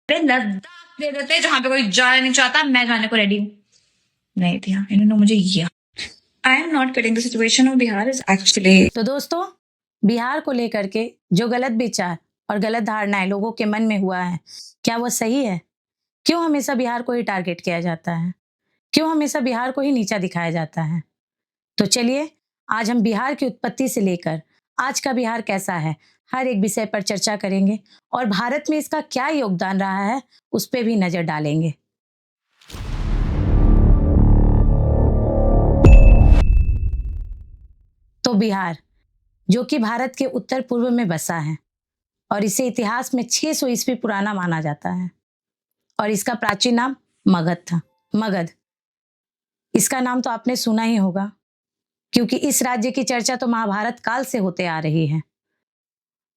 लद्दाख दे देते जहां पे कोई जाना नहीं चाहता, मैं जाने को रेडी हूँ। नहीं दिया इन्होंने मुझे ये। I am not kidding, the situation of Bihar is actually. तो दोस्तों, बिहार को लेकर के जो गलत विचार और गलत धारणाएं लोगों के मन में हुआ है, क्या वो सही है? क्यों हमेशा बिहार को ही टारगेट किया जाता है? क्यों हमेशा बिहार को ही नीचा दिखाया जाता है? तो चलिए, आज हम बिहार की उत्पत्ति से लेकर आज का बिहार कैसा है, हर एक विषय पर चर्चा करेंगे और भारत में इसका क्या योगदान रहा है, उस पर भी नजर डालेंगे। तो बिहार, जो कि भारत के उत्तर पूर्व में बसा है और इसे इतिहास में 600 ईस्वी पुराना माना जाता है और इसका प्राचीन नाम मगध था। मगध, इसका नाम तो आपने सुना ही होगा, क्योंकि इस राज्य की चर्चा तो महाभारत काल से होते आ रही है,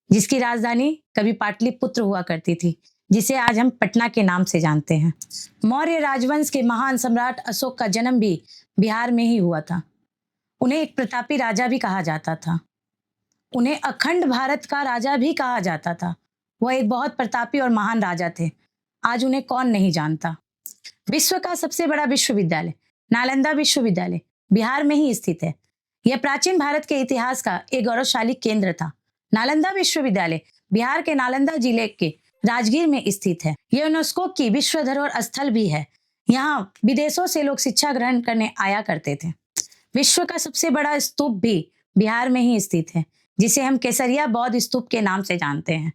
जिसकी राजधानी कभी पाटलिपुत्र हुआ करती थी, जिसे आज हम पटना के नाम से जानते हैं। मौर्य राजवंश के महान सम्राट अशोक का जन्म भी बिहार में ही हुआ था। उन्हें एक प्रतापी राजा भी कहा जाता था। उन्हें अखंड भारत का राजा भी कहा जाता था। वह एक बहुत प्रतापी और महान राजा थे। आज उन्हें कौन नहीं जानता। विश्व का सबसे बड़ा विश्वविद्यालय नालंदा विश्वविद्यालय बिहार में ही स्थित है। यह प्राचीन भारत के इतिहास का एक गौरवशाली केंद्र था। नालंदा विश्वविद्यालय बिहार के नालंदा जिले के राजगीर में स्थित है। यह यूनेस्को की विश्व धरोहर स्थल भी है। यहाँ विदेशों से लोग शिक्षा ग्रहण करने आया करते थे। विश्व का सबसे बड़ा स्तूप भी बिहार में ही स्थित है, जिसे हम केसरिया बौद्ध स्तूप के नाम से जानते हैं।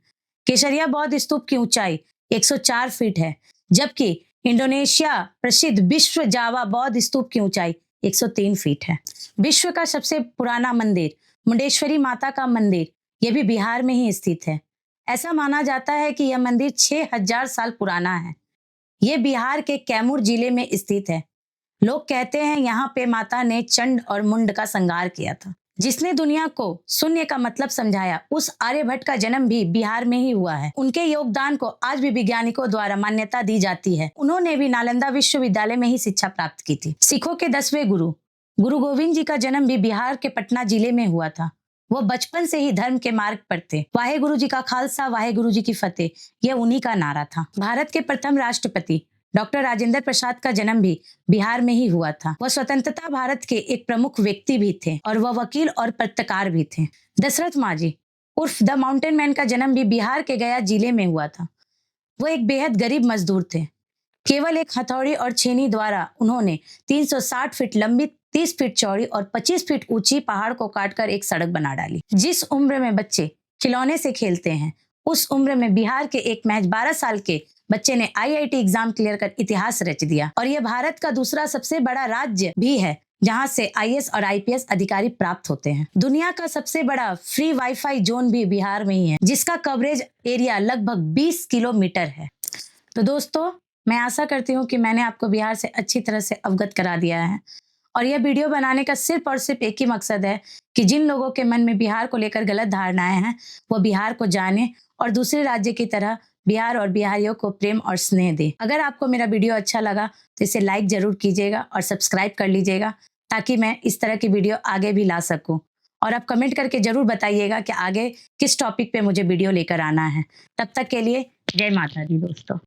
केसरिया बौद्ध स्तूप की ऊंचाई 104 फीट है, जबकि इंडोनेशिया प्रसिद्ध विश्व जावा बौद्ध स्तूप की ऊंचाई 103 फीट है। विश्व का सबसे पुराना मंदिर मुंडेश्वरी माता का मंदिर, यह भी बिहार में ही स्थित है। ऐसा माना जाता है कि यह मंदिर 6000 साल पुराना है। यह बिहार के कैमूर जिले में स्थित है। लोग कहते हैं यहाँ पे माता ने चंड और मुंड का संहार किया था। जिसने दुनिया को शून्य का मतलब समझाया, उस आर्यभट्ट का जन्म भी बिहार में ही हुआ है। उनके योगदान को आज भी वैज्ञानिकों द्वारा मान्यता दी जाती है। उन्होंने भी नालंदा विश्वविद्यालय में ही शिक्षा प्राप्त की थी। सिखों के 10वें गुरु गुरु गोविंद जी का जन्म भी बिहार के पटना जिले में हुआ था। वो बचपन से ही धर्म के मार्ग पर थे। वाहे गुरु जी का खालसा, वाहे गुरु जी की फतेह, यह उन्हीं का नारा था। भारत के प्रथम राष्ट्रपति डॉक्टर राजेंद्र प्रसाद का जन्म भी बिहार में ही हुआ था। वह स्वतंत्रता भारत के एक प्रमुख व्यक्ति भी थे और वह वकील और पत्रकार भी थे। दशरथ माझी उर्फ द माउंटेन मैन का जन्म भी बिहार के गया जिले में हुआ था। वह एक बेहद गरीब मजदूर थे। केवल एक हथौड़ी और छेनी द्वारा उन्होंने 360 फीट लंबी, 30 फीट चौड़ी और 25 फीट ऊंची पहाड़ को काटकर एक सड़क बना डाली। जिस उम्र में बच्चे खिलौने से खेलते हैं, उस उम्र में बिहार के एक महज 12 साल के बच्चे ने IIT एग्जाम क्लियर कर इतिहास रच दिया। और यह भारत का दूसरा सबसे बड़ा राज्य भी है जहां से IAS और IPS अधिकारी प्राप्त होते हैं। दुनिया का सबसे बड़ा फ्री वाईफाई जोन भी बिहार में ही है, जिसका कवरेज एरिया लगभग 20 किलोमीटर है। तो दोस्तों, मैं आशा करती हूँ कि मैंने आपको बिहार से अच्छी तरह से अवगत करा दिया है। और यह वीडियो बनाने का सिर्फ और सिर्फ एक ही मकसद है कि जिन लोगों के मन में बिहार को लेकर गलत धारणाएं हैं, वो बिहार को जाने और दूसरे राज्य की तरह बिहार और बिहारियों को प्रेम और स्नेह दे। अगर आपको मेरा वीडियो अच्छा लगा तो इसे लाइक जरूर कीजिएगा और सब्सक्राइब कर लीजिएगा, ताकि मैं इस तरह की वीडियो आगे भी ला सकूं। और आप कमेंट करके जरूर बताइएगा कि आगे किस टॉपिक पे मुझे वीडियो लेकर आना है। तब तक के लिए जय माता दी दोस्तों।